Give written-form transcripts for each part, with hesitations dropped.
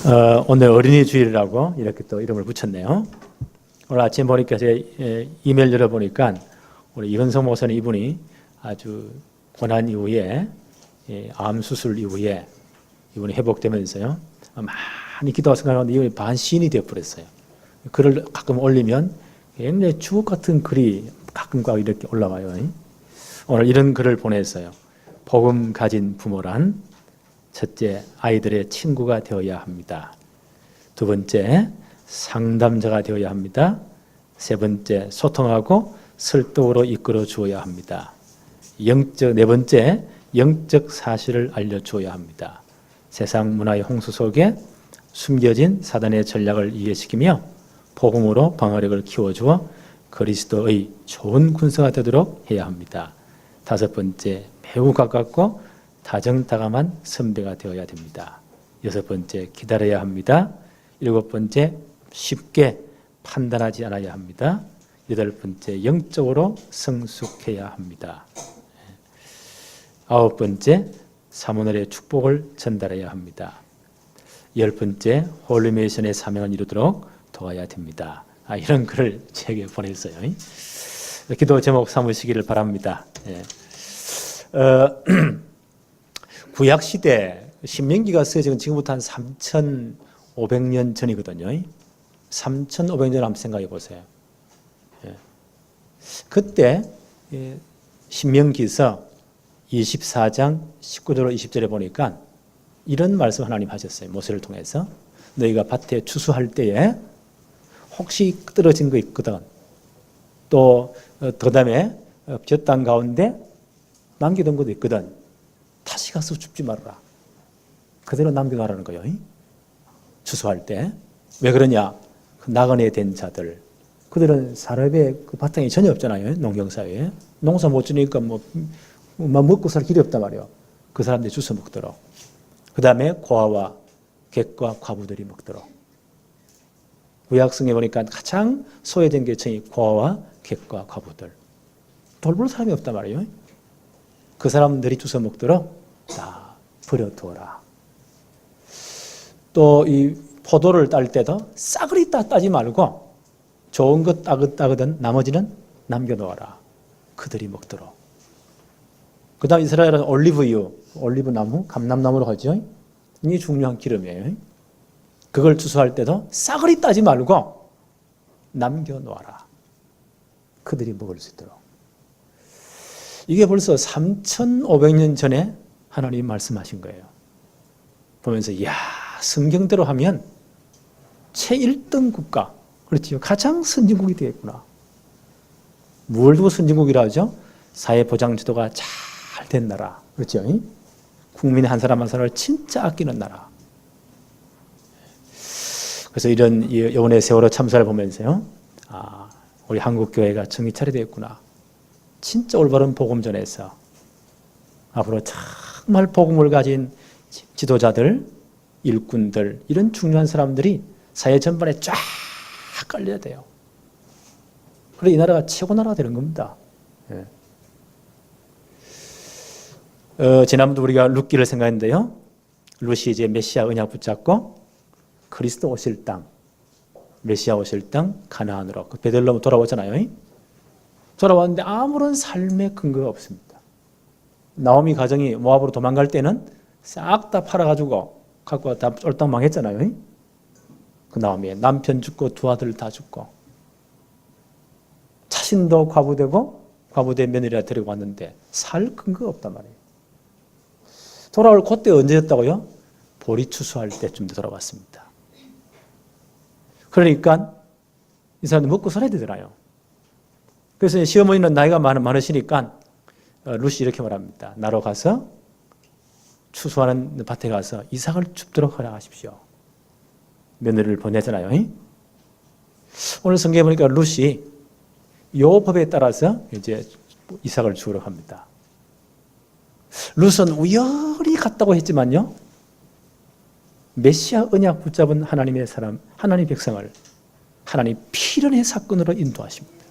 오늘 어린이 주일이라고 이렇게 또 이름을 붙였네요. 오늘 아침 보니까 제 이메일 열어보니까 우리 이건성 목사님 이분이 아주 고난 이후에 암 수술 이후에 이분이 회복되면서요 많이 기도하고 생각하는데 이분이 반시인이 되어버렸어요. 글을 가끔 올리면 굉장히 주옥 같은 글이 가끔가 이렇게 올라와요. 오늘 이런 글을 보냈어요. 복음 가진 부모란 첫째, 아이들의 친구가 되어야 합니다. 두 번째, 상담자가 되어야 합니다. 세 번째, 소통하고 설득으로 이끌어 주어야 합니다. 네 번째, 영적 사실을 알려주어야 합니다. 세상 문화의 홍수 속에 숨겨진 사단의 전략을 이해시키며 복음으로 방어력을 키워주어 그리스도의 좋은 군사가 되도록 해야 합니다. 다섯 번째, 매우 가깝고 다정다감한 선배가 되어야 됩니다. 여섯 번째, 기다려야 합니다. 일곱 번째, 쉽게 판단하지 않아야 합니다. 여덟 번째, 영적으로 성숙해야 합니다. 아홉 번째, 사모늘의 축복을 전달해야 합니다. 열 번째, 홀리메이션의 사명을 이루도록 도와야 됩니다. 이런 글을 제게 보냈어요. 기도 제목 삼으시기를 바랍니다. 구약시대 신명기가 쓰여진 지금부터 한 3,500년 전이거든요. 3,500년 한번 생각해 보세요. 그때 신명기서 24장 19절로 20절에 보니까 이런 말씀 하나님 하셨어요. 모세를 통해서 너희가 밭에 추수할 때에 혹시 떨어진 거 있거든. 또 그다음에 젖땅 가운데 남겨둔 것도 있거든. 다시 가서 줍지 말아라. 그대로 남겨놔라는 거예요. 추수할 때. 왜 그러냐? 그 나그네 된 자들. 그들은 사람의 그 바탕이 전혀 없잖아요. 농경사회에. 농사 못 지니까 먹고 살 길이 없단 말이에요. 그 사람들이 주워 먹도록. 그 다음에 고아와 객과 과부들이 먹도록. 구약성에 보니까 가장 소외된 계층이 고아와 객과 과부들. 돌볼 사람이 없단 말이에요. 그 사람들이 주워 먹도록 다 버려두어라. 또 이 포도를 딸 때도 싸그리 따지 말고 좋은 것 따거든 나머지는 남겨놓아라. 그들이 먹도록. 그 다음 이스라엘은 올리브유, 올리브나무, 감람나무로 하죠. 이게 중요한 기름이에요. 그걸 추수할 때도 싸그리 따지 말고 남겨놓아라. 그들이 먹을 수 있도록. 이게 벌써 3,500년 전에 하나님이 말씀하신 거예요. 보면서 이야, 성경대로 하면 제1등 국가, 그렇지요. 가장 선진국이 되겠구나. 뭘 두고 선진국이라 하죠? 사회보장제도가 잘 된 나라. 그렇죠? 국민의 한 사람 한 사람을 진짜 아끼는 나라. 그래서 이런 여운의 세월호 참사를 보면서요. 우리 한국교회가 정신 차려야 되겠구나. 진짜 올바른 복음 전에서 앞으로 정말 복음을 가진 지도자들, 일꾼들, 이런 중요한 사람들이 사회 전반에 쫙 깔려야 돼요. 그래 이 나라가 최고 나라가 되는 겁니다. 지난번도 우리가 룻기를 생각했는데요. 룻이 이제 메시아 언약 붙잡고 그리스도 오실 땅, 메시아 오실 땅 가나안으로 베들레헴 돌아오잖아요. 돌아왔는데 아무런 삶의 근거가 없습니다. 나오미 가정이 모압으로 도망갈 때는 싹 다 팔아가지고 갖고 다 쫄딱 망했잖아요. 그 나오미 남편 죽고 두 아들 다 죽고 자신도 과부되고 과부된 며느리가 데리고 왔는데 살 근거가 없단 말이에요. 돌아올 그때 언제였다고요? 보리 추수할 때쯤 돌아왔습니다. 그러니까 이 사람들 먹고 살아야 되잖아요. 그래서 시어머니는 나이가 많으시니까 룻이 이렇게 말합니다. 나로 가서 추수하는 밭에 가서 이삭을 줍도록 허락하십시오. 며느리를 보내잖아요. 오늘 성경에 보니까 룻이 요 법에 따라서 이제 이삭을 주우러 갑니다. 룻은 우연히 갔다고 했지만요. 메시아 언약 붙잡은 하나님의 사람, 하나님 백성을 하나님 필연의 사건으로 인도하십니다.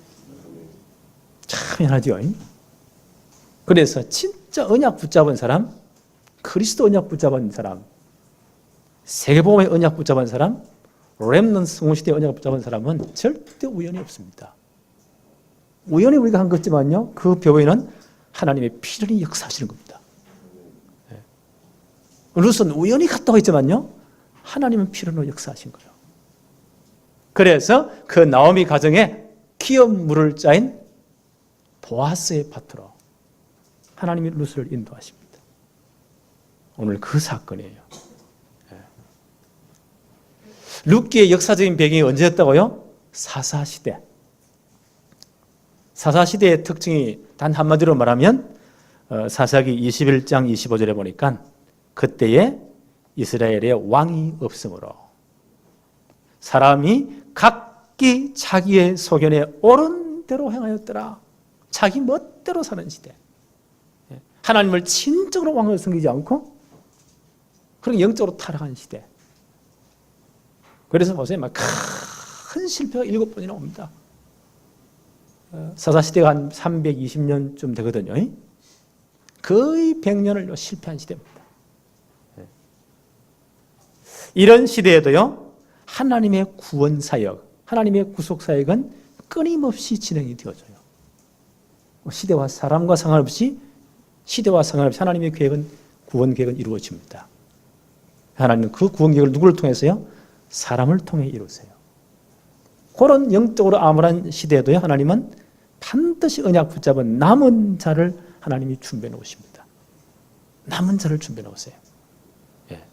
참 희한하죠. 그래서 진짜 언약 붙잡은 사람, 그리스도 언약 붙잡은 사람, 세계복음의 언약 붙잡은 사람, 렘넌트 성공시대의 언약 붙잡은 사람은 절대 우연이 없습니다. 우연히 우리가 한 것지만요, 그 벽에는 하나님의 필연히 역사하시는 겁니다. 룻은 우연히 갔다고 했지만요, 하나님은 필연으로 역사하신 거예요. 그래서 그 나오미 가정에 기업 물을 짜인 보아스의 밭으로 하나님이 룻을 인도하십니다. 오늘 그 사건이에요. 룻기의 역사적인 배경이 언제였다고요? 사사시대. 사사시대의 특징이 단 한마디로 말하면 사사기 21장 25절에 보니까 그때에 이스라엘에 왕이 없으므로 사람이 각기 자기의 소견에 옳은 대로 행하였더라. 자기 멋대로 사는 시대. 하나님을 진정으로 왕을 섬기지 않고 그런 영적으로 타락한 시대. 그래서 보세요. 막 큰 실패가 7번이나 옵니다. 사사시대가 한 320년쯤 되거든요. 거의 100년을 실패한 시대입니다. 이런 시대에도요, 하나님의 구원사역, 하나님의 구속사역은 끊임없이 진행이 되어져요. 시대와 사람과 상관없이 하나님의 계획은, 구원 계획은 이루어집니다. 하나님은 그 구원 계획을 누구를 통해서요? 사람을 통해 이루세요. 그런 영적으로 암울한 시대에도요, 하나님은 반드시 언약 붙잡은 남은 자를 하나님이 준비해 놓으십니다. 남은 자를 준비해 놓으세요. 예.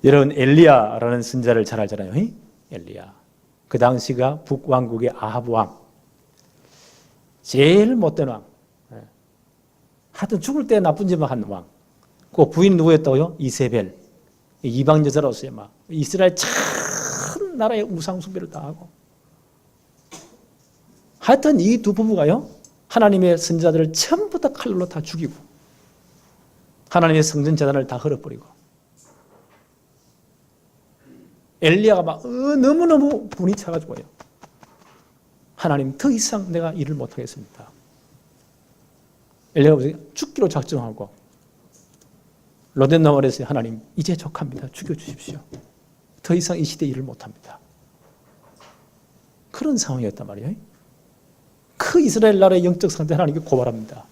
여러분, 엘리야라는 선지자를 잘 알잖아요. 엘리야. 그 당시가 북왕국의 아합 왕. 제일 못된 왕. 예. 하여튼 죽을 때 나쁜 짓만 한 왕. 그 부인 누구였다고요? 이세벨. 이방 여자로서의 막 이스라엘 참 나라의 우상 숭배를 다 하고. 하여튼 이 두 부부가요, 하나님의 선지자들을 전부 다 칼로 다 죽이고 하나님의 성전 재단을 다 헐어버리고 엘리야가 막 너무너무 분이 차가지고요, 하나님 더 이상 내가 일을 못하겠습니다. 엘리야가 죽기로 작정하고 로덴나월에서 하나님 이제 족합니다. 죽여주십시오. 더 이상 이 시대에 일을 못합니다. 그런 상황이었단 말이에요. 그 이스라엘 나라의 영적 상태 하나님께 고발합니다.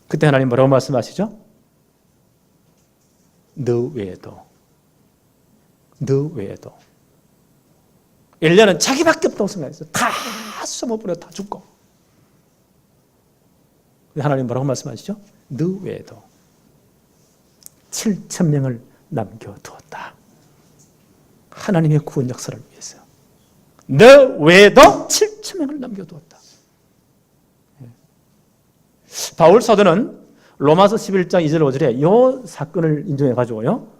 그때 하나님 뭐라고 말씀하시죠? 너 외에도 엘리야는 자기밖에 없다고 생각했어요. 다 숨어버려, 다 죽고. 하나님 뭐라고 말씀하시죠? 너 외에도 7,000명을 남겨두었다. 하나님의 구원 역사를 위해서 너 외에도 7,000명을 남겨두었다. 바울 사도는 로마서 11장 2절 5절에 이 사건을 인정해 가지고요,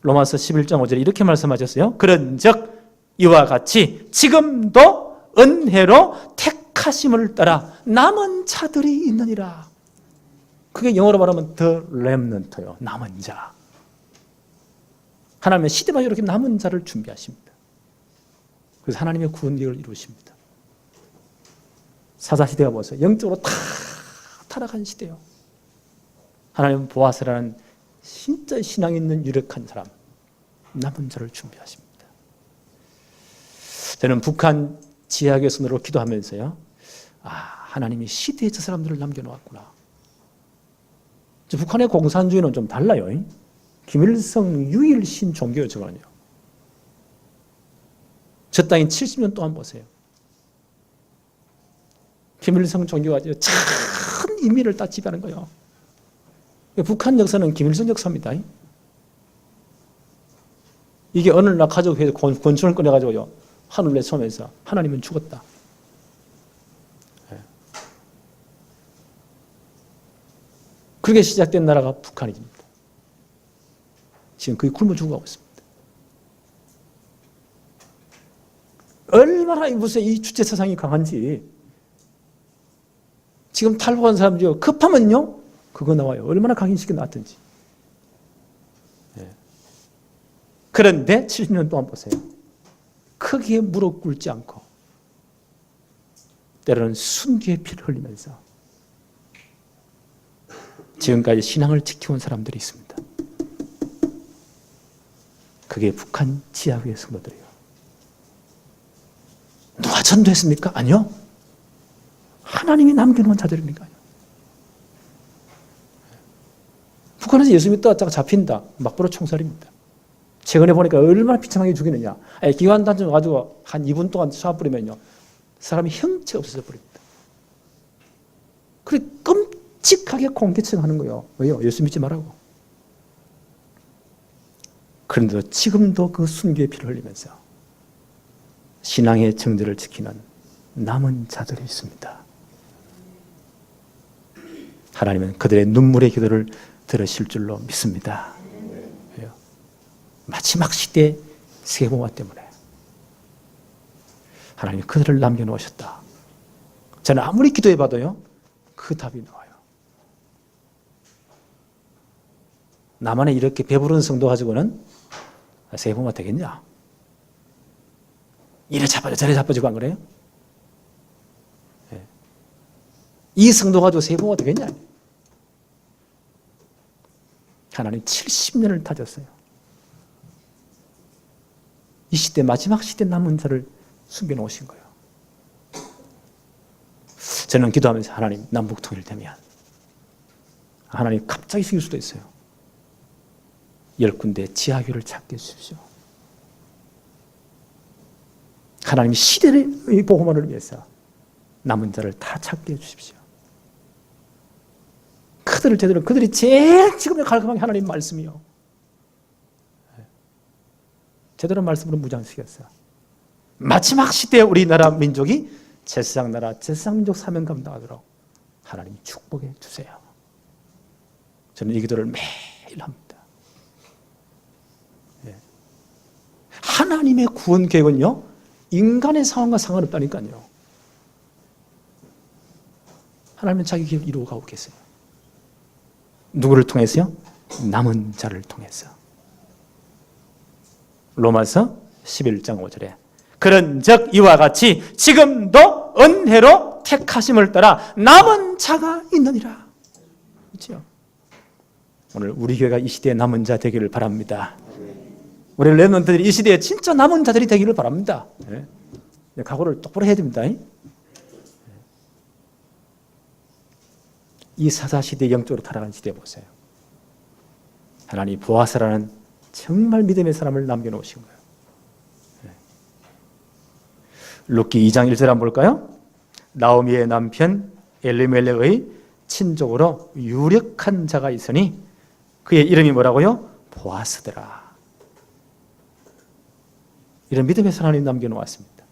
로마서 11장 5절에 이렇게 말씀하셨어요. 그런즉 이와 같이 지금도 은혜로 택하심을 따라 남은 자들이 있느니라. 그게 영어로 말하면 the remnant요. 남은 자. 하나님의 시대마다 이렇게 남은 자를 준비하십니다. 그래서 하나님의 구원 계획을 이루십니다. 사사시대가 보세요. 영적으로 다 타락한 시대요. 하나님은 보아스라는 진짜 신앙 있는 유력한 사람, 남은 자를 준비하십니다. 저는 북한 지하교 선으로 기도하면서요, 하나님이 시대에 저 사람들을 남겨놓았구나. 북한의 공산주의는 좀 달라요. 김일성 유일신 종교예요, 저거는요. 저 땅인 70년 동안 보세요. 김일성 종교가 전 인민을 다 지배하는 거예요. 북한 역사는 김일성 역사입니다. 이게 어느 날 가족회에서 권총을 꺼내가지고요, 하늘 내쳐면서 하나님은 죽었다. 그렇게 시작된 나라가 북한입니다. 지금 그게 굶어 죽어가고 있습니다. 얼마나 무슨 이 주체 사상이 강한지. 지금 탈북한 사람들이요, 급하면요 그거 나와요. 얼마나 각인시켜 놨든지. 그런데 70년 동안 보세요. 크게 무릎 꿇지 않고 때로는 순교의 피를 흘리면서 지금까지 신앙을 지켜온 사람들이 있습니다. 그게 북한 지하교회 성도들이에요. 누가 전도했습니까? 아니요. 하나님이 남겨놓은 자들이니까요. 북한에서 예수 믿다가 잡힌다. 막바로 총살입니다. 최근에 보니까 얼마나 비참하게 죽이느냐. 기관단총 가지고 한 2분 동안 쏴버리면요. 사람이 형체가 없어져 버립니다. 그래 끔찍하게 공개청하는 거예요. 왜요? 예수 믿지 말라고. 그런데 지금도 그 순교의 피를 흘리면서 신앙의 정절을 지키는 남은 자들이 있습니다. 하나님은 그들의 눈물의 기도를 들으실 줄로 믿습니다. 왜요? 마지막 시대 세보화 때문에 하나님이 그들을 남겨놓으셨다. 저는 아무리 기도해봐도요, 그 답이 나와요. 나만의 이렇게 배부른 성도 가지고는 세보화 되겠냐? 이래 자빠져 저래 자빠지고 안 그래요? 네. 이 성도 가지고 세보화 되겠냐? 하나님 70년을 다졌어요. 이 시대 마지막 시대 남은 자를 숨겨놓으신 거예요. 저는 기도하면서 하나님 남북 통일되면 하나님 갑자기 생길 수도 있어요. 10군데 지하교를 찾게 해주십시오. 하나님 시대의 복음화를 위해서 남은 자를 다 찾게 해주십시오. 그들이 제일 지금의 갈급한 게 하나님 말씀이요. 제대로 말씀으로 무장시켰어요. 마지막 시대에 우리나라 민족이 제사장 나라, 제사장 민족 사명 감당하도록 하나님이 축복해 주세요. 저는 이 기도를 매일 합니다. 하나님의 구원 계획은요, 인간의 상황과 상관없다니까요. 하나님은 자기 계획을 이루어 가고 계세요. 누구를 통해서요? 남은 자를 통해서. 로마서 11장 5절에 그런즉 이와 같이 지금도 은혜로 택하심을 따라 남은 자가 있느니라. 그렇죠? 오늘 우리 교회가 이 시대에 남은 자 되기를 바랍니다. 우리 렘넌트들이 이 시대에 진짜 남은 자들이 되기를 바랍니다. 각오를 똑바로 해야 됩니다. 이 사사시대 영적으로 타락한 시대 보세요. 하나님 보아스라는 정말 믿음의 사람을 남겨놓으신 거예요. 룻기 2장 1절 한번 볼까요? 나오미의 남편 엘리멜렉의 친족으로 유력한 자가 있으니 그의 이름이 뭐라고요? 보아스더라. 이런 믿음의 사람이 남겨놓았습니다.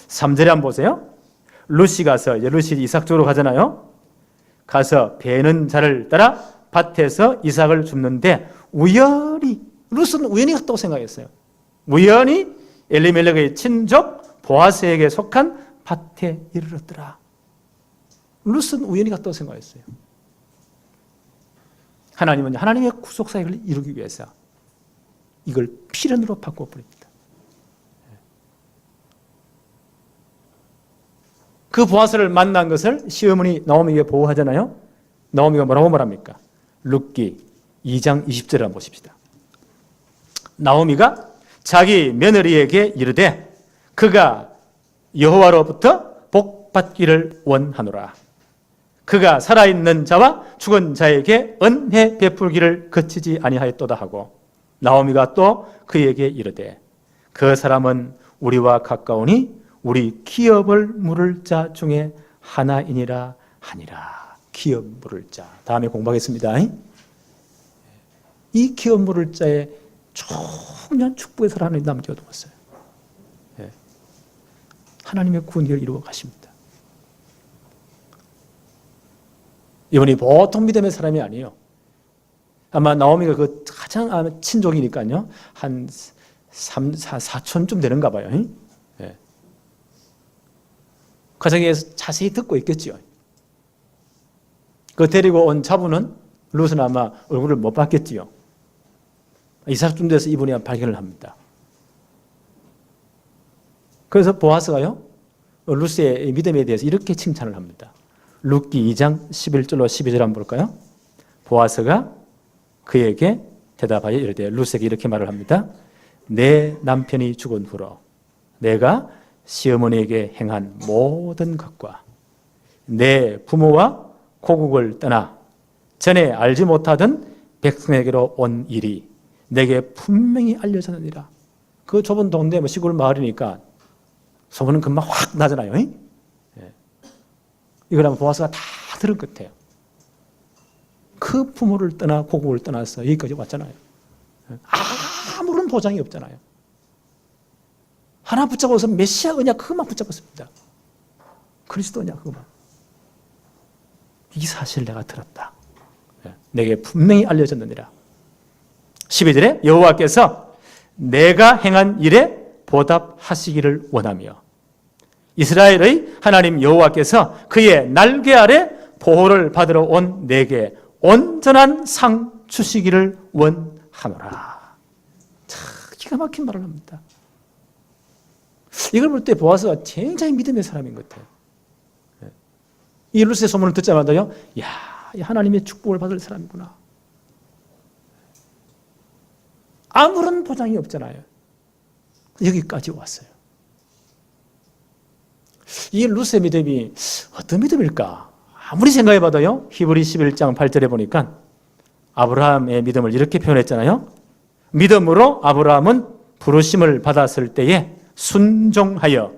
3절에 한번 보세요. 룻이 가서, 룻이 이삭 쪽으로 가잖아요. 가서 베는 자를 따라 밭에서 이삭을 줍는데 우연히, 룻은 우연히 갔다고 생각했어요. 우연히 엘리멜렉의 친족 보아스에게 속한 밭에 이르렀더라. 룻은 우연히 갔다고 생각했어요. 하나님은 하나님의 구속사역을 이루기 위해서 이걸 필연으로 바꿔버립니다. 그 보아스를 만난 것을 시어머니 나오미에게 보호하잖아요. 나오미가 뭐라고 말합니까? 룻기 2장 20절을 한번 보십시다. 나오미가 자기 며느리에게 이르되 그가 여호와로부터 복받기를 원하노라. 그가 살아있는 자와 죽은 자에게 은혜 베풀기를 그치지 아니하였도다 하고, 나오미가 또 그에게 이르되 그 사람은 우리와 가까우니 우리 기업을 물을 자 중에 하나이니라 하니라. 기업 물을 자. 다음에 공부하겠습니다. 이 기업 물을 자의 청년 축복의 하나님 남겨두었어요. 하나님의 구원을 이루어 가십니다. 이분이 보통 믿음의 사람이 아니에요. 아마 나오미가 그 가장 친족이니까요. 한 4촌쯤 되는가 봐요. 가정에서 자세히 듣고 있겠지요. 그 데리고 온 자부는 룻은 아마 얼굴을 못 봤겠지요. 이삭쯤 돼서 이분이 발견을 합니다. 그래서 보아스가요, 룻의 믿음에 대해서 이렇게 칭찬을 합니다. 룻기 2장 11절로 12절 한번 볼까요? 보아스가 그에게 대답하여 이르되 룻에게 이렇게 말을 합니다. 내 남편이 죽은 후로 내가 시어머니에게 행한 모든 것과 내 부모와 고국을 떠나 전에 알지 못하던 백성에게로 온 일이 내게 분명히 알려졌느니라. 그 좁은 동네 시골 마을이니까 소문은 금방 확 나잖아요. 이걸 한번 보아서가 다 들은 것 같아요. 그 부모를 떠나 고국을 떠나서 여기까지 왔잖아요. 아무런 보장이 없잖아요. 하나 붙잡아서 메시아 언약 그것만 붙잡았습니다. 그리스도 언약 그것만. 이 사실을 내가 들었다. 내게 분명히 알려졌느니라. 12절에 여호와께서 내가 행한 일에 보답하시기를 원하며 이스라엘의 하나님 여호와께서 그의 날개 아래 보호를 받으러 온 내게 온전한 상 주시기를 원하노라. 참 기가 막힌 말을 합니다. 이걸 볼 때 보아서 굉장히 믿음의 사람인 것 같아요. 이 룻의 소문을 듣자마자요, 야, 하나님의 축복을 받을 사람이구나. 아무런 보장이 없잖아요. 여기까지 왔어요. 이 룻의 믿음이 어떤 믿음일까? 아무리 생각해봐도요, 히브리 11장 8절에 보니까 아브라함의 믿음을 이렇게 표현했잖아요. 믿음으로 아브라함은 부르심을 받았을 때에 순종하여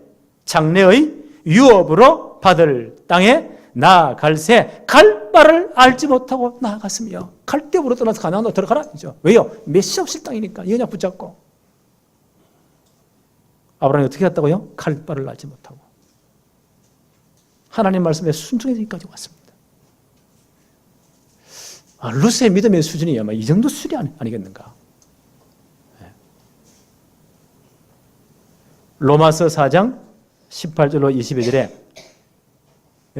장래의 유업으로 받을 땅에 나아갈새 갈 바를 알지 못하고 나아갔으며 갈대으로 떠나서 가나안으로 들어가라. 왜요? 메시아 없을 땅이니까 이 언약 붙잡고. 아브라함이 어떻게 했다고요? 갈 바를 알지 못하고. 하나님 말씀에 순종해서 여기까지 왔습니다. 룻의 믿음의 수준이 아마 이 정도 수준이 아니겠는가. 로마서 4장 18절로 22절에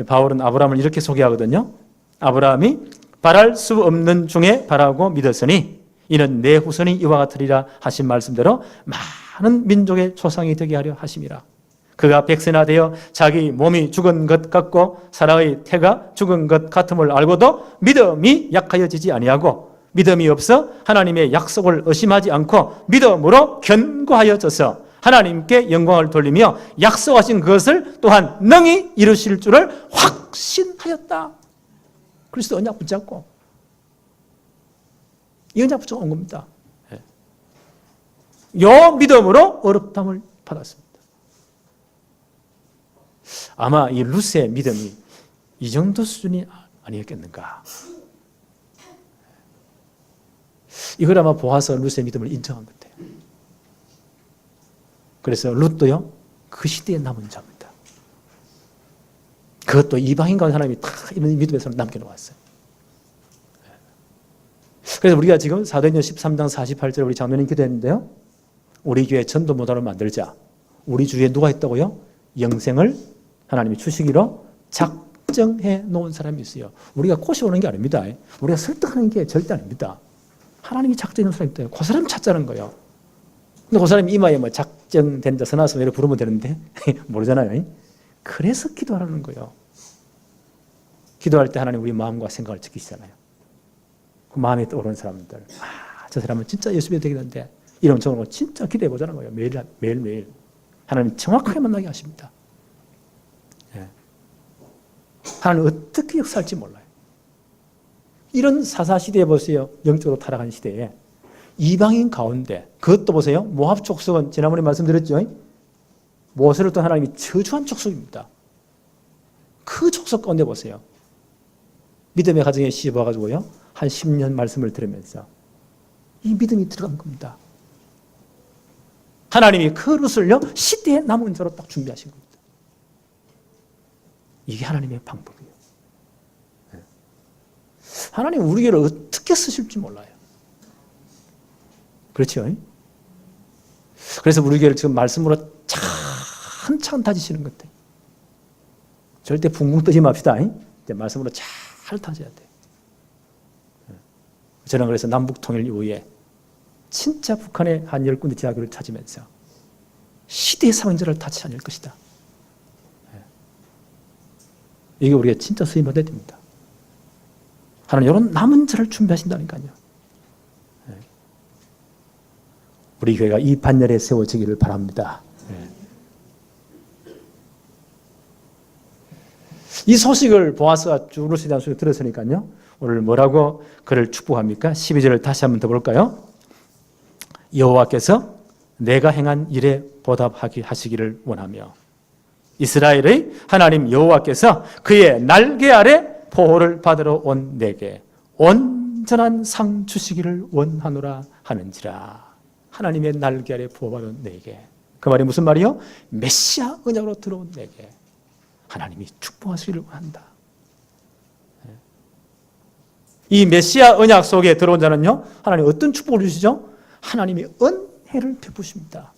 바울은 아브라함을 이렇게 소개하거든요. 아브라함이 바랄 수 없는 중에 바라고 믿었으니 이는 내 후손이 이와 같으리라 하신 말씀대로 많은 민족의 조상이 되게 하려 하심이라. 그가 백세나 되어 자기 몸이 죽은 것 같고 사라의 태가 죽은 것 같음을 알고도 믿음이 약하여지지 아니하고 믿음이 없어 하나님의 약속을 의심하지 않고 믿음으로 견고하여져서 하나님께 영광을 돌리며 약속하신 그것을 또한 능히 이루실 줄을 확신하였다. 그리스도 언약 붙잡고 이 언약 붙잡고 온 겁니다. 요 믿음으로 어렵담을 받았습니다. 아마 이 룻의 믿음이 이 정도 수준이 아니었겠는가. 이걸 아마 보아서 룻의 믿음을 인정한 것 같아요. 그래서 룻도요, 그 시대에 남은 자입니다. 그것도 이방인 가운데 하나님이 다 이런 믿음에서 남겨놓았어요. 그래서 우리가 지금 사도행전 13장 48절에 우리 장로님 기도했는데요. 우리 교회 전도 모단을 만들자. 우리 주위에 누가 있다고요? 영생을 하나님이 주시기로 작정해 놓은 사람이 있어요. 우리가 꼬셔오는 게 아닙니다. 우리가 설득하는 게 절대 아닙니다. 하나님이 작정해 놓은 사람이 있어요. 그 사람 찾자는 거예요. 근데 그 사람이 이마에 뭐 작정된 자 선하서 이렇게 부르면 되는데 모르잖아요. 그래서 기도하라는 거예요. 기도할 때 하나님 우리 마음과 생각을 지키시잖아요. 그 마음에 떠오르는 사람들, 저 사람은 진짜 예수 믿어야 되겠는데 이런 정으로 진짜 기대해 보자는 거예요. 매일매일 하나님 정확하게 만나게 하십니다. 하나님 어떻게 역사할지 몰라요. 이런 사사시대에 보세요. 영적으로 타락한 시대에 이방인 가운데 그것도 보세요. 모압 족속은 지난번에 말씀드렸죠. 모세를 또 하나님이 저주한 족속입니다. 그 족속 가운데 보세요. 믿음의 가정에 시집 와가지고요. 한 10년 말씀을 들으면서 이 믿음이 들어간 겁니다. 하나님이 그 룻을요. 시대에 남은 자로 딱 준비하신 겁니다. 이게 하나님의 방법이에요. 하나님 우리 교회를 어떻게 쓰실지 몰라요. 그렇죠? 그래서 우리 교회를 지금 말씀으로 차근차근 다지시는 것 같아요. 절대 붕붕 뜨지 맙시다. 이제 말씀으로 잘 다져야 돼요. 저는 그래서 남북 통일 이후에 진짜 북한의 한 10군데 대학교를 찾으면서 시대의 상징을 다시 않을 것이다. 이게 우리가 진짜 수임받아야 됩니다. 하나님 이런 남은 자를 준비하신다니까요. 우리 교회가 이 반열에 세워지기를 바랍니다. 이 소식을 보아스가 쭉 루스에 대한 소식을 들었으니까요. 오늘 뭐라고 그를 축복합니까? 12절을 다시 한번 더 볼까요? 여호와께서 내가 행한 일에 보답하시기를 원하며 이스라엘의 하나님 여호와께서 그의 날개 아래 보호를 받으러 온 내게 온전한 상 주시기를 원하노라 하는지라. 하나님의 날개 아래 보호받은 내게. 그 말이 무슨 말이요? 메시아 언약으로 들어온 내게 하나님이 축복하시기를 원한다. 이 메시아 언약 속에 들어온 자는요, 하나님 어떤 축복을 주시죠? 하나님이 은혜를 베푸십니다.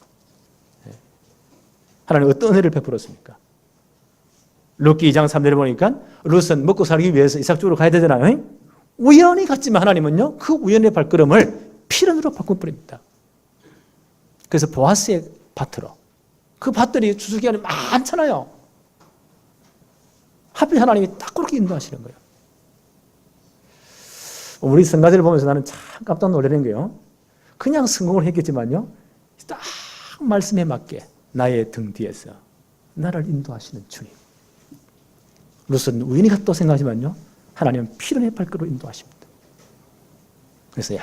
하나님 어떤 은혜를 베풀었습니까? 룻기 2장 3절에 보니까 룻은 먹고 살기 위해서 이삭 쪽으로 가야 되잖아요. 우연히 갔지만 하나님은요, 그 우연의 발걸음을 필연으로 바꿔버립니다. 그래서 보아스의 밭으로, 그 밭들이 추수기간이 많잖아요. 하필 하나님이 딱 그렇게 인도하시는 거예요. 우리 성가대를 보면서 나는 참 깜짝 놀라는 게요, 그냥 성공을 했겠지만요, 딱 말씀에 맞게 나의 등 뒤에서 나를 인도하시는 주님. 룻은 우연히 갔다고 생각하지만요, 하나님은 필연의 발걸음으로 인도하십니다. 그래서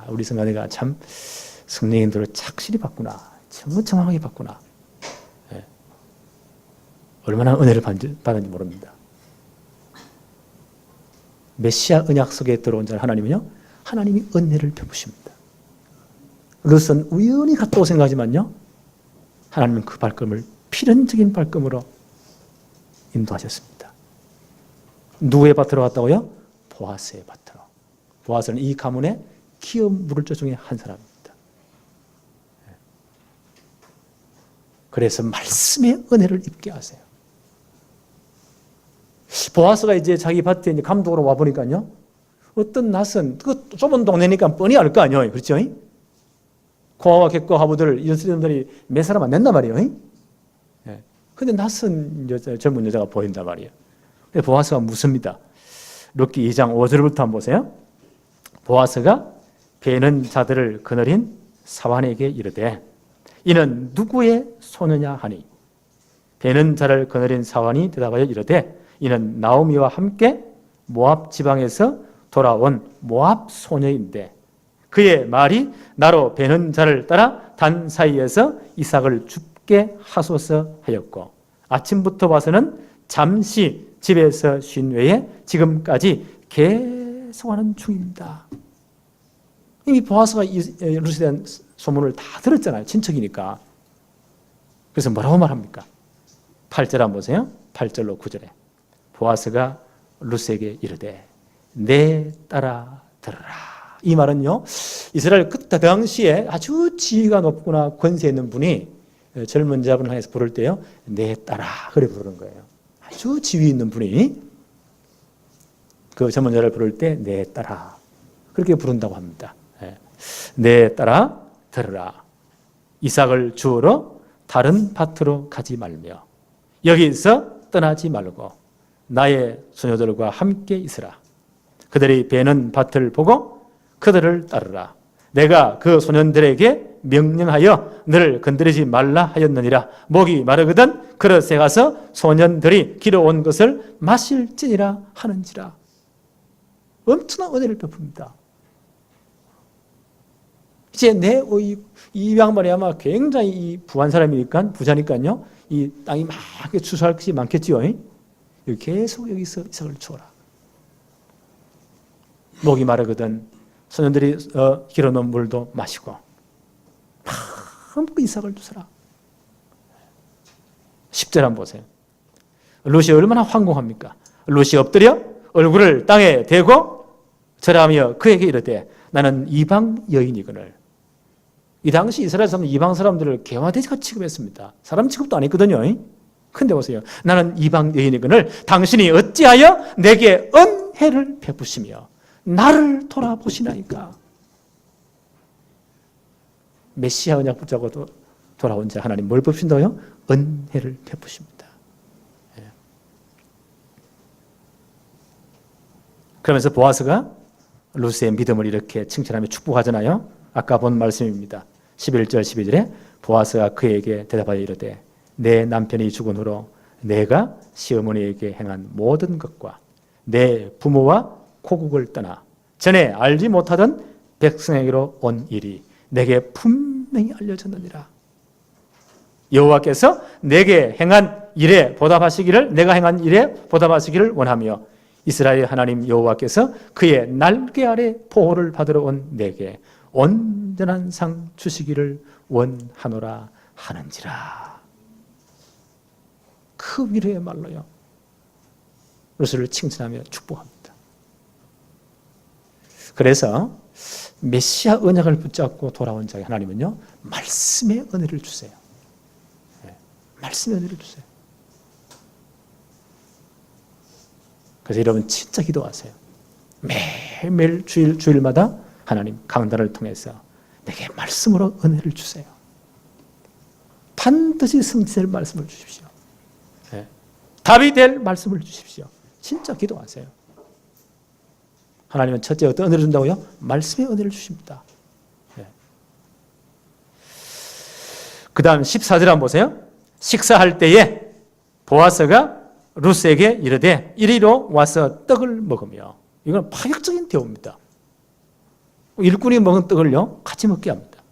우리 성가대가 참 성령의 인도를 착실히 받구나, 정확하게 받구나. 얼마나 은혜를 받은지 모릅니다. 메시아 언약 속에 들어온 자를 하나님은요, 하나님이 은혜를 베푸십니다. 룻은 우연히 갔다고 생각하지만요, 하나님은 그 발걸음을 필연적인 발걸음으로 인도하셨습니다. 누구의 밭으로 갔다고요? 보아스의 밭으로. 보아스는 이 가문의 기업 물을자 중에 한 사람입니다. 그래서 말씀의 은혜를 입게 하세요. 보아스가 이제 자기 밭에 이제 감독으로 와 보니까요, 어떤 낯은, 그 좁은 동네니까 뻔히 알 거 아니에요. 그렇죠? 고아와 객과 하부들, 이런 사람들이 몇 사람 안 낸단 말이에요. 근데 낯선 젊은 여자가 보인단 말이에요. 보아스가 묻습니다. 룻기 2장 5절부터 한번 보세요. 보아스가 베는 자들을 거느린 사환에게 이르되 이는 누구의 소녀냐 하니 베는 자를 거느린 사환이 대답하여 이르되 이는 나오미와 함께 모압 지방에서 돌아온 모압 소녀인데 그의 말이 나로 베는 자를 따라 단 사이에서 이삭을 죽게 하소서 하였고 아침부터 봐서는 잠시 집에서 쉰 외에 지금까지 계속하는 중입니다. 이미 보아스가 룻에 대한 소문을 다 들었잖아요. 친척이니까. 그래서 뭐라고 말합니까? 8절 한번 보세요. 8절로 9절에 보아스가 룻에게 이르되 내 딸아 들으라. 이 말은요, 이스라엘 그때 당시에 아주 지위가 높거나 권세 있는 분이 젊은 자분을 향해서 부를 때요, 내 딸아 그래 부르는 거예요. 아주 지위 있는 분이 그 젊은 자를 부를 때 내 딸아 그렇게 부른다고 합니다. 내 딸아 들으라. 이삭을 주우러 다른 밭으로 가지 말며 여기서 떠나지 말고 나의 소녀들과 함께 있으라. 그들이 베는 밭을 보고 그들을 따르라. 내가 그 소년들에게 명령하여 너를 건드리지 말라 하였느니라. 목이 마르거든 그릇에 가서 소년들이 길어온 것을 마실지니라 하는지라. 엄청난 은혜를 베풉니다. 이제 이 양반이 아마 굉장히 부한 사람이니까 부자니까요. 이 땅이 막 추수할 것이 많겠지요. 계속 여기서 이삭을 주어라. 목이 마르거든 소년들이 길어놓은 물도 마시고 마음껏 이삭을 주서라. 10절 한번 보세요. 룻이 얼마나 황공합니까? 룻이 엎드려 얼굴을 땅에 대고 절하며 그에게 이르되 나는 이방 여인이거늘. 이 당시 이스라엘 사람은 이방 사람들을 개화돼지가 취급했습니다. 사람 취급도 안 했거든요. 근데 보세요. 나는 이방 여인이거늘 당신이 어찌하여 내게 은혜를 베푸시며 나를 돌아보시나이까. 메시아 언약 붙잡고 돌아온 자 하나님 뭘 베푸신다고요? 은혜를 베푸십니다. 그러면서 보아스가 룻의 믿음을 이렇게 칭찬하며 축복하잖아요. 아까 본 말씀입니다. 11절 12절에 보아스가 그에게 대답하여 이르되 내 남편이 죽은 후로 내가 시어머니에게 행한 모든 것과 내 부모와 고국을 떠나 전에 알지 못하던 백성에게로 온 일이 내게 분명히 알려졌느니라. 여호와께서 내게 행한 일에 보답하시기를 내가 행한 일에 보답하시기를 원하며 이스라엘 하나님 여호와께서 그의 날개 아래 보호를 받으러 온 내게 온전한 상 주시기를 원하노라 하는지라. 그 위로의 말로요 룻을 칭찬하며 축복합니다. 그래서 메시아 언약을 붙잡고 돌아온 자에게 하나님은요 말씀의 은혜를 주세요. 말씀의 은혜를 주세요. 그래서 여러분 진짜 기도하세요. 매일매일 주일마다 하나님 강단을 통해서 내게 말씀으로 은혜를 주세요. 반드시 성취될 말씀을 주십시오. 답이 될 말씀을 주십시오. 진짜 기도하세요. 하나님은 첫째 어떤 은혜를 준다고요? 말씀의 은혜를 주십니다. 그 다음 14절 한번 보세요. 식사할 때에 보아스가 룻에게 이르되 이리로 와서 떡을 먹으며, 이건 파격적인 대우입니다. 일꾼이 먹은 떡을요 같이 먹게 합니다.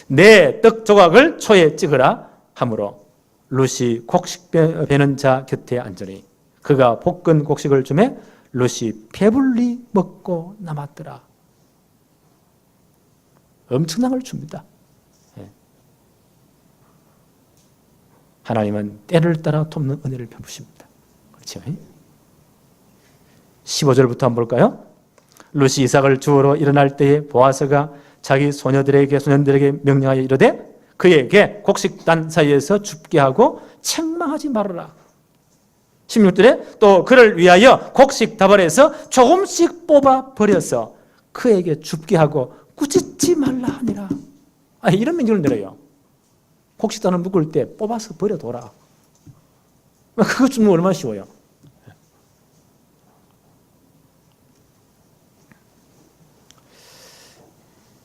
내 떡 조각을 초에 찍으라 하므로 룻이 곡식 베는 자 곁에 앉으니 그가 볶은 곡식을 주매 룻이 배불리 먹고 남았더라. 엄청난 걸 줍니다. 하나님은 때를 따라 돕는 은혜를 베푸십니다. 그렇죠? 15절부터 한번 볼까요? 룻이 이삭을 주우러 일어날 때에 보아스가 자기 소년들에게 명령하여 이르되 그에게 곡식단 사이에서 줍게 하고 책망하지 말아라. 16절에 또 그를 위하여 곡식 다발에서 조금씩 뽑아 버려서 그에게 줍게 하고 꾸짖지 말라 하니라. 이런 명령을 내려요. 곡식단을 묶을 때 뽑아서 버려둬라. 그거 주면 얼마나 쉬워요.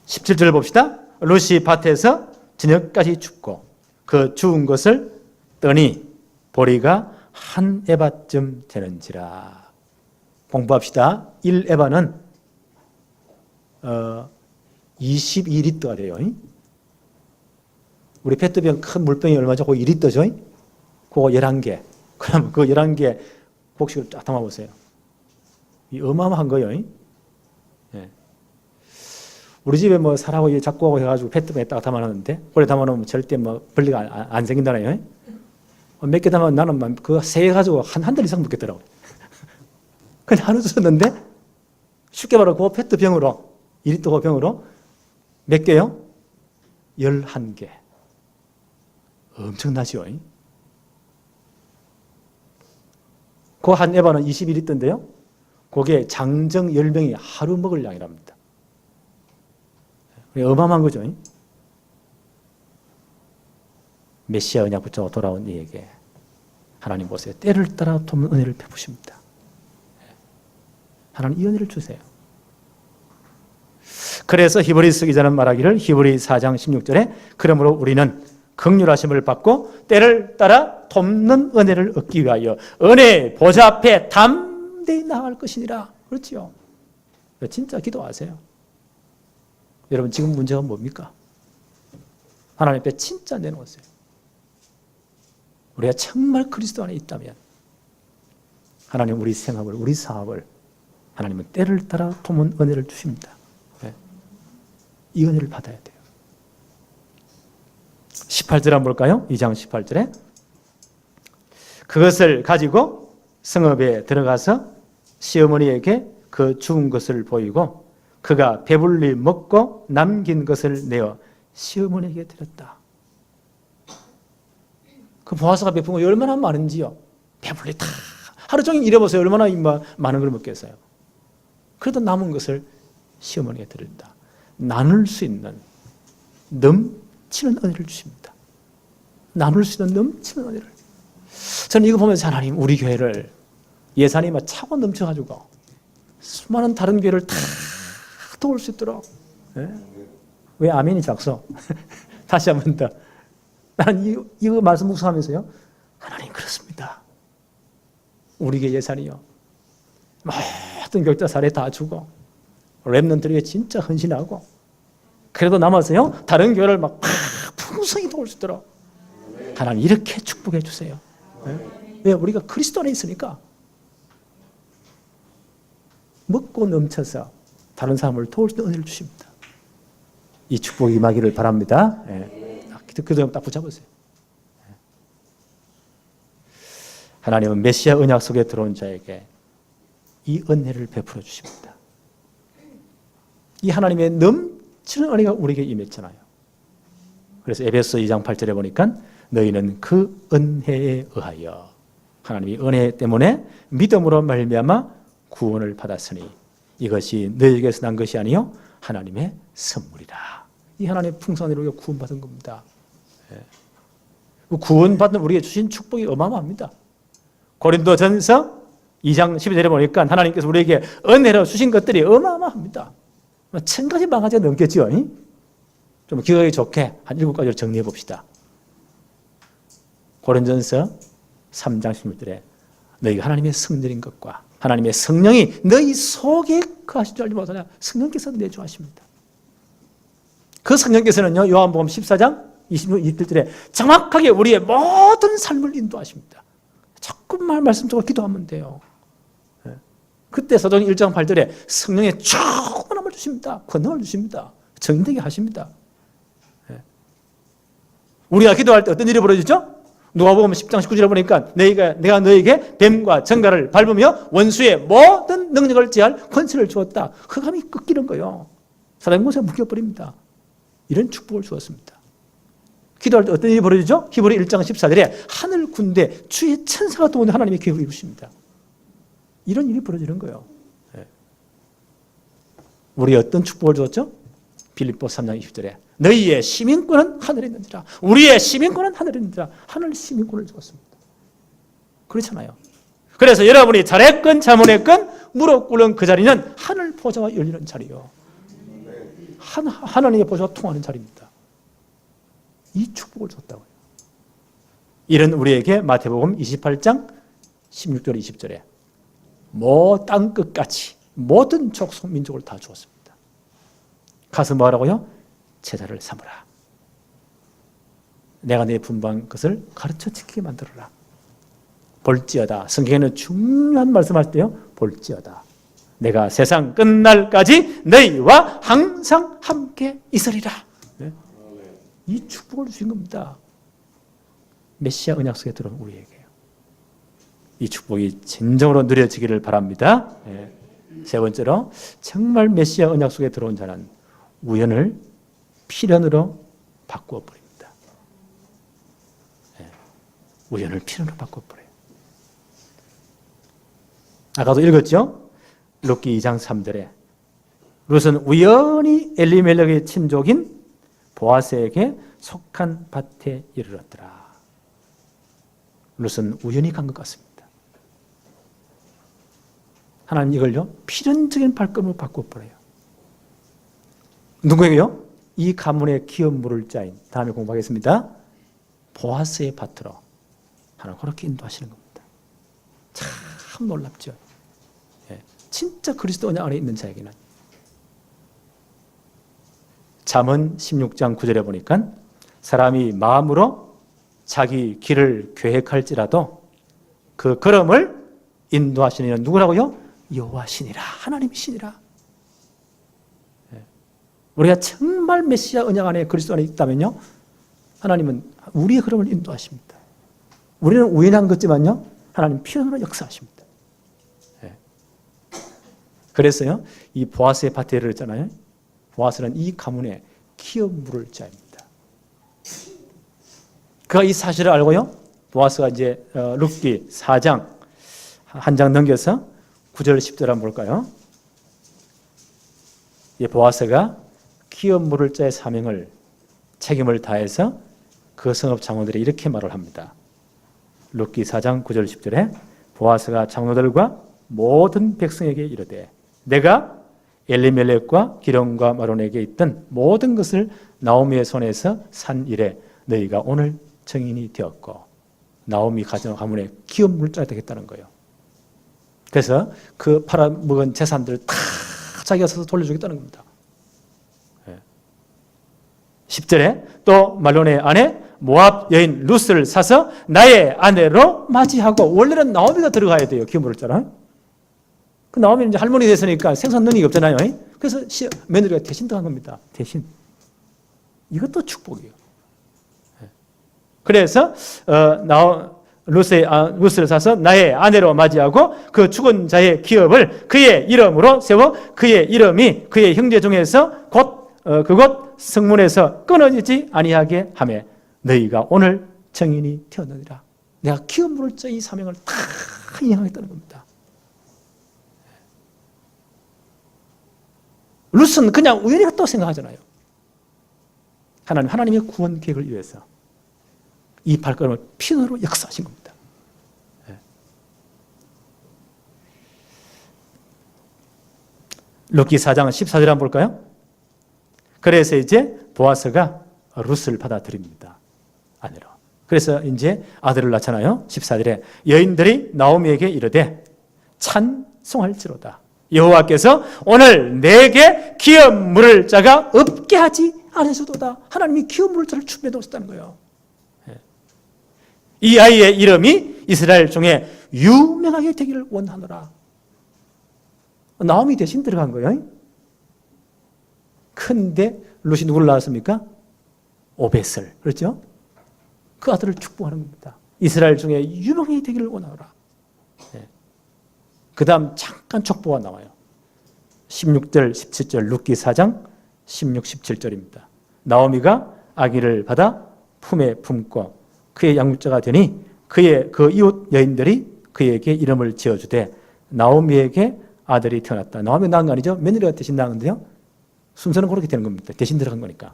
17절을 봅시다. 룻이 밭에서 저녁까지 줍고 그 주운 것을 떠니 보리가 한 에바쯤 되는지라. 공부합시다. 1에바는 22리터가 돼요. 우리 페트병 큰 물병이 얼마죠? 그거 2리터죠? 그거 11개. 그럼 그 11개 곡식을 쫙 담아보세요. 이 어마어마한 거예요. 예. 우리 집에 뭐 살하고 작고하고 해가지고 페트병에 딱 담아놨는데, 오래 담아놓으면 절대 뭐 벌레가 안 생긴다네요. 몇 개 담아면 나는 그거 세 가지고 한 달 이상 먹겠더라고요. 근데 하루 썼는데 쉽게 말하면 그 페트병으로, 2리터 그 병으로 몇 개요? 11개. 엄청나죠? 그 한 에바는 21리터인데요. 그게 장정 10명이 하루 먹을 양이랍니다. 어마어마한 거죠. 메시아 언약 붙잡고 돌아온 이에게 하나님 보세요. 때를 따라 돕는 은혜를 베푸십니다. 하나님 이 은혜를 주세요. 그래서 히브리서 기자는 말하기를 히브리 4장 16절에 그러므로 우리는 긍휼하심을 받고 때를 따라 돕는 은혜를 얻기 위하여 은혜의 보좌 앞에 담대히 나아갈 것이니라. 그렇죠? 진짜 기도하세요. 여러분 지금 문제가 뭡니까? 하나님 앞에 진짜 내놓으세요. 우리가 정말 그리스도 안에 있다면 하나님 우리 생업을, 우리 사업을 하나님은 때를 따라 돕는 은혜를 주십니다. 이 은혜를 받아야 돼요. 18절 한번 볼까요? 2장 18절에 그것을 가지고 성읍에 들어가서 시어머니에게 그 주운 것을 보이고 그가 배불리 먹고 남긴 것을 내어 시어머니에게 드렸다. 그 보아스가 베푼 거 얼마나 많은지요. 배불리 다 하루 종일 일해보세요. 얼마나 많은 걸 먹겠어요. 그래도 남은 것을 시어머니에게 드렸다. 나눌 수 있는 넘치는 은혜를 주십니다. 나눌 수 있는 넘치는 은혜를. 저는 이거 보면서 하나님 우리 교회를 예산이 막 차고 넘쳐가지고 수많은 다른 교회를 다 도울 수 있도록 왜 아멘이 작소? 다시 한 번 더. 나는 이거 말씀 묵상하면서요. 하나님 그렇습니다. 우리에게 예산이요. 모든 교육자 사례 다 주고 랩런트에게 진짜 헌신하고 그래도 남아서요. 다른 교회를 막 풍성히 도울 수 있도록 하나님 이렇게 축복해 주세요. 왜? 우리가 그리스도 안에 있으니까 먹고 넘쳐서 다른 사람을 도울 수 있는 은혜를 주십니다. 이 축복이 임하기를 바랍니다. 그 점 딱 붙잡으세요. 하나님은 메시아 언약 속에 들어온 자에게 이 은혜를 베풀어 주십니다. 이 하나님의 넘치는 은혜가 우리에게 임했잖아요. 그래서 에베소 2장 8절에 보니까 너희는 그 은혜에 의하여 하나님이 은혜 때문에 믿음으로 말미암아 구원을 받았으니 이것이 너희에게서 난 것이 아니요 하나님의 선물이다. 이 하나님의 풍성한 우리가 구원받은 겁니다. 구원받은 우리에게 주신 축복이 어마어마합니다. 고린도전서 2장 12절에 보니까 하나님께서 우리에게 은혜로 주신 것들이 어마어마합니다. 1000가지 망하지가 넘겠죠. 좀 기억하기 좋게 한 7가지를 정리해 봅시다. 고린도전서 3장 16절에 너희가 하나님의 성전인 것과 하나님의 성령이 너희 속에 거하실 줄 알지 못하냐. 성령께서 내주하십니다. 그 성령께서는요 요한복음 14장 21절에 정확하게 우리의 모든 삶을 인도하십니다. 조금만 말씀적으로 기도하면 돼요. 그때 사도행 1장 8절에 성령의 충만함을 주십니다. 권능을 주십니다. 정인되게 하십니다. 우리가 기도할 때 어떤 일이 벌어지죠? 누가복음 10장 19절에 보니까 내가 너에게 뱀과 정갈을 밟으며 원수의 모든 능력을 제할 권세를 주었다. 흑암이 꺾이는 거예요. 사단의 권세가 묶여버립니다. 이런 축복을 주었습니다. 기도할 때 어떤 일이 벌어지죠? 히브리 1장 14절에 하늘 군대 주의 천사가 도우는 하나님의 계획을 이루십니다. 이런 일이 벌어지는 거예요. 우리 어떤 축복을 주었죠? 빌립보 3장 20절에 너희의 시민권은 하늘에 있는지라. 우리의 시민권은 하늘에 있는지라. 하늘 시민권을 주었습니다. 그렇잖아요. 그래서 여러분이 잘했건 잘못했건 무릎 꿇은 그 자리는 하늘 보좌가 열리는 자리요. 하나님의 보좌가 통하는 자리입니다. 이 축복을 줬다고요. 이런 우리에게 마태복음 28장 16절 20절에 땅 끝까지 모든 족속 민족을 다 주었습니다. 가서 뭐하라고요? 제자를 삼으라. 내가 내 분부한 것을 가르쳐 지키게 만들어라. 볼지어다. 성경에는 중요한 말씀할 때요. 볼지어다. 내가 세상 끝날까지 너희와 항상 함께 있으리라. 네? 이 축복을 주신 겁니다. 메시아 언약 속에 들어온 우리에게요. 이 축복이 진정으로 누려지기를 바랍니다. 네. 세 번째로 정말 메시아 언약 속에 들어온 자는 우연을 필연으로 바꾸어 버립니다. 네. 우연을 필연으로 바꾸어 버려요. 아까도 읽었죠? 룻기 2장 3절에 룻은 우연히 엘리멜렉의 친족인 보아스에게 속한 밭에 이르렀더라. 룻은 우연히 간 것 같습니다. 하나님 이걸요 필연적인 발걸음으로 바꿔버려요. 누구에게요? 이 가문의 기업 물을 자인, 다음에 공부하겠습니다. 보아스의 밭으로 하나님 그렇게 인도하시는 겁니다. 참 놀랍죠. 예, 진짜 그리스도 언약 안에 있는 자에게는. 잠언 16장 9절에 보니까 사람이 마음으로 자기 길을 계획할지라도 그 걸음을 인도하시는 이는 누구라고요? 여호와시니라. 하나님이시니라. 우리가 정말 메시아 언약 안에 그리스도 안에 있다면요, 하나님은 우리의 걸음을 인도하십니다. 우리는 우연한 것지만요, 하나님 필연으로 역사하십니다. 그래서요, 이 보아스의 밭에 이르렀잖아요. 보아스는 이 가문의 기업 물을 자입니다. 그가 이 사실을 알고요, 보아스가 이제 룻기 4장 한 장 넘겨서 9절 10절 한번 볼까요? 이 보아스가 기업 물을 자의 사명을 책임을 다해서 그 성읍 장로들이 이렇게 말을 합니다. 룻기 4장 9절 10절에 보아스가 장로들과 모든 백성에게 이르되 내가 엘리멜렉과 기럐과 마론에게 있던 모든 것을 나오미의 손에서 산 이래 너희가 오늘 증인이 되었고, 나오미 가문의 기업 물자가 되겠다는 거예요. 그래서 그 팔아먹은 재산들을 다 자기가 서서 돌려주겠다는 겁니다. 10절에 또 말론의 아내 모압 여인 루스를 사서 나의 아내로 맞이하고, 원래는 나오미가 들어가야 돼요. 기업 물자는. 그 나오미는 이제 할머니 됐으니까 생산 능력이 없잖아요. 그래서 며느리가 대신 들어간 겁니다. 대신. 이것도 축복이에요. 그래서 루스를 사서 나의 아내로 맞이하고 그 죽은 자의 기업을 그의 이름으로 세워 그의 이름이 그의 형제 중에서 곧 그곳 성문에서 끊어지지 아니하게 하며 너희가 오늘 증인이 되었느니라. 내가 기업 물자 이 사명을 다 이행하겠다는 겁니다. 루스는 그냥 우연히 갔다고 생각하잖아요. 하나님의 구원 계획을 위해서 이 발걸음을 피노로 역사하신 겁니다. 룻기 4장 14절 한번 볼까요? 그래서 이제 보아스가 룻을 받아들입니다. 아내로. 그래서 이제 아들을 낳잖아요. 14절에 여인들이 나오미에게 이르되 찬송할지로다. 여호와께서 오늘 내게 기업 물을 자가 없게 하지 않으시도다. 하나님이 기업 물을 자를 준비해 놓으셨다는 거예요. 이 아이의 이름이 이스라엘 중에 유명하게 되기를 원하노라. 나오미 대신 들어간 거예요. 근데 룻이 누구를 낳았습니까? 오벳을. 그렇죠? 그 아들을 축복하는 겁니다. 이스라엘 중에 유명하게 되기를 원하노라. 그 다음 잠깐 족보가 나와요. 16절, 17절, 룻기 4장 16, 17절입니다. 나오미가 아기를 받아 품에 품고 그의 양육자가 되니 그의 그 이웃 여인들이 그에게 이름을 지어주되 나오미에게 아들이 태어났다. 나오미가 낳은 거 아니죠? 며느리가 대신 낳은데요. 순서는 그렇게 되는 겁니다. 대신 들어간 거니까.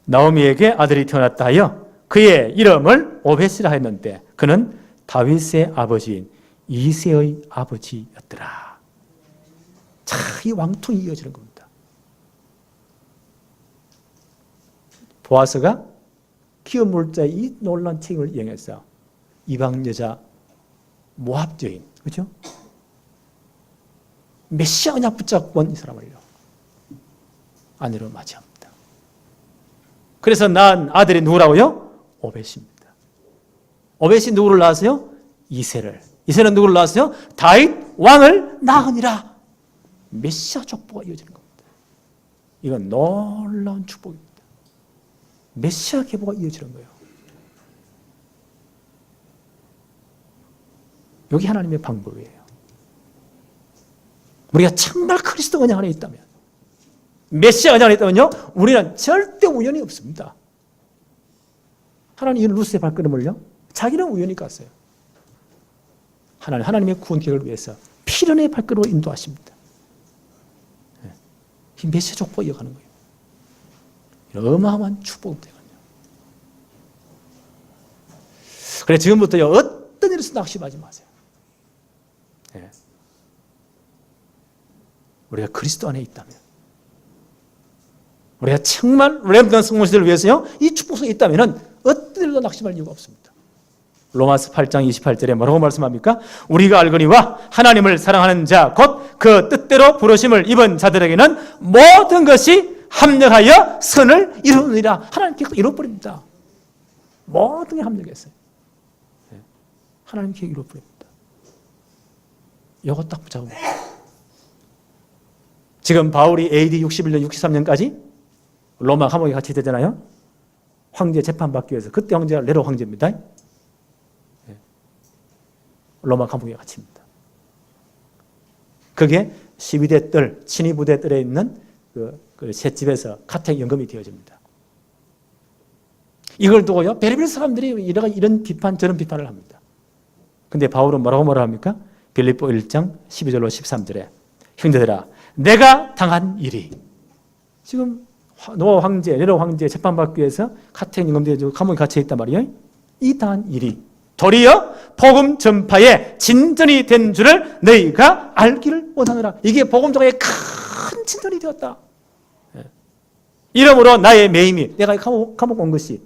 나오미에게 아들이 태어났다 하여 그의 이름을 오벳이라 했는데 그는 다윗의 아버지인 이새의 아버지였더라. 자, 이 왕통이 이어지는 겁니다. 보아스가 기업 물자의 이 놀라운 책임을 이행해서 이방 여자 모압 여인, 그렇죠? 메시아 언약 붙잡고 온 이 사람을요 아내로 맞이합니다. 그래서 낳은 아들이 누구라고요? 오벳입니다. 오벳이 누구를 낳았어요? 이새를. 이새는 누구를 낳았어요? 다윗 왕을 낳으니라. 메시아 족보가 이어지는 겁니다. 이건 놀라운 축복입니다. 메시아 계보가 이어지는 거예요. 여기 하나님의 방법이에요. 우리가 정말 그리스도 언약 안에 있다면, 메시아 언약 안에 있다면요, 우리는 절대 우연이 없습니다. 하나님 이 루스의 발걸음을요, 자기는 우연히 갔어요. 하나님의 구원 계획을 위해서 필연의 발걸음으로 인도하십니다. 이 메시아 족보가 이어가는 거예요. 어마어마한 축복이거든요. 그래 지금부터요, 어떤 일에서 낙심하지 마세요. 우리가 그리스도 안에 있다면, 우리가 정말 렘넌트 성공시대를 위해서요, 이 축복성이 있다면 어떤 일도 낙심할 이유가 없습니다. 로마서 8장 28절에 뭐라고 말씀합니까? 우리가 알거니와 하나님을 사랑하는 자 곧 그 뜻대로 부르심을 입은 자들에게는 모든 것이 합력하여 선을 이루느니라. 하나님 계획도 이루어버립니다. 모든 게 합력했어요. 하나님 계획 이루어버립니다. 이거 딱 붙잡으면 지금 바울이 AD 61년, 63년까지 로마 감옥에 같이 되잖아요. 황제 재판받기 위해서. 그때 황제가 네로 황제입니다. 로마 감옥에 갇힙니다. 그게 12대 뜰, 친위 부대 뜰에 있는 그 셋집에서 가택 연금이 되어집니다. 이걸 두고요, 별의별 사람들이 이런 비판, 저런 비판을 합니다. 근데 바울은 뭐라고 합니까? 빌립보 1장 12절로 13절에 형제들아, 내가 당한 일이, 지금 노아 황제, 네로 황제 재판받기 위해서 가택 연금 되어지고 감옥에 갇혀 있단 말이에요. 이 당한 일이 도리어 복음 전파의 진전이 된 줄을 너희가 알기를 원하노라. 이게 복음 전파의 큰 진전이 되었다. 이러므로 나의 매임이, 내가 감옥 온 것이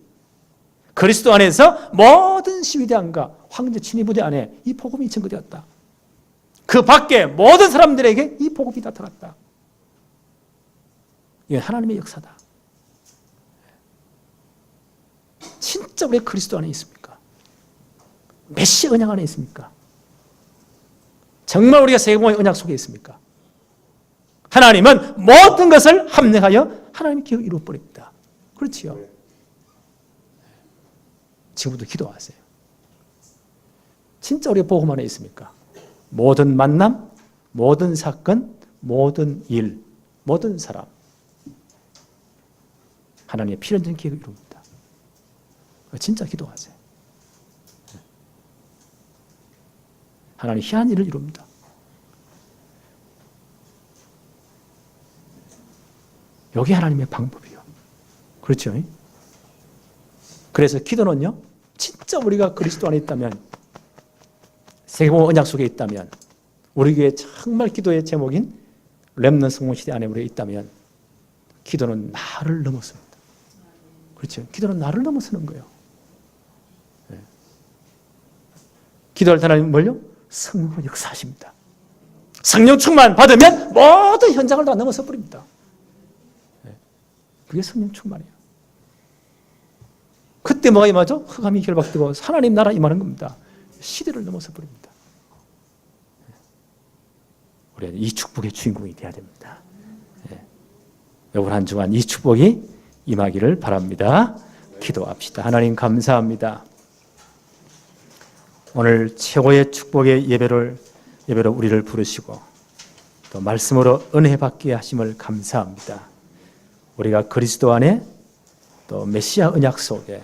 그리스도 안에서 모든 시위대안과 황제 친위부대 안에 이 복음이 증거되었다. 그 밖에 모든 사람들에게 이 복음이 나타났다. 이건 하나님의 역사다. 진짜 우리 그리스도 안에 있습니까? 메시아 언약 안에 있습니까? 정말 우리가 세계복음의 언약 속에 있습니까? 하나님은 모든 것을 합력하여 하나님의 계획을 이루어버립니다. 그렇지요? 지금부터 기도하세요. 진짜 우리가 복음 안에 있습니까? 모든 만남, 모든 사건, 모든 일, 모든 사람, 하나님의 필연적인 계획을 이룹니다. 진짜 기도하세요. 하나님 희한한 일을 이룹니다. 여기 하나님의 방법이요. 그렇죠? 그래서 기도는요, 진짜 우리가 그리스도 안에 있다면, 세계복음 언약 속에 있다면, 우리 교회 정말 기도의 제목인 렘넌트 성공시대 안에 우리가 있다면, 기도는 나를 넘어섭니다. 그렇죠? 기도는 나를 넘어서는 거예요. 네. 기도할 때 하나님 뭘요? 성령으로 역사하십니다. 성령 충만 받으면 모든 현장을 다 넘어서 버립니다. 네. 그게 성령 충만이에요. 그때 뭐가 임하죠? 흑암이 결박되고 하나님 나라 임하는 겁니다. 시대를 넘어서 버립니다. 우리는 이 축복의 주인공이 되어야 됩니다. 이번 한 주간 이 축복이 임하기를 바랍니다. 기도합시다. 하나님 감사합니다. 오늘 최고의 축복의 예배로 우리를 부르시고 또 말씀으로 은혜 받게 하심을 감사합니다. 우리가 그리스도 안에 또 메시아 언약 속에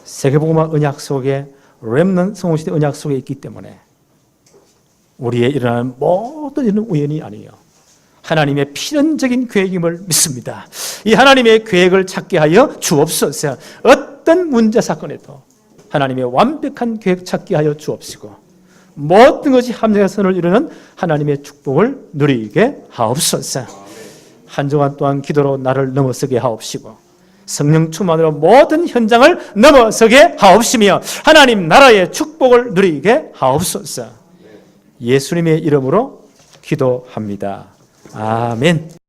세계복음화 언약 속에 렘넌트 성공시대 언약 속에 있기 때문에 우리의 일어나는 모든 일은 우연이 아니에요. 하나님의 필연적인 계획임을 믿습니다. 이 하나님의 계획을 찾게 하여 주옵소서. 어떤 문제 사건에도 하나님의 완벽한 계획 찾게 하여 주옵시고 모든 것이 합력의 선을 이루는 하나님의 축복을 누리게 하옵소서. 한 주간 동안 기도로 나를 넘어서게 하옵시고 성령 충만으로 모든 현장을 넘어서게 하옵시며 하나님 나라의 축복을 누리게 하옵소서. 예수님의 이름으로 기도합니다. 아멘.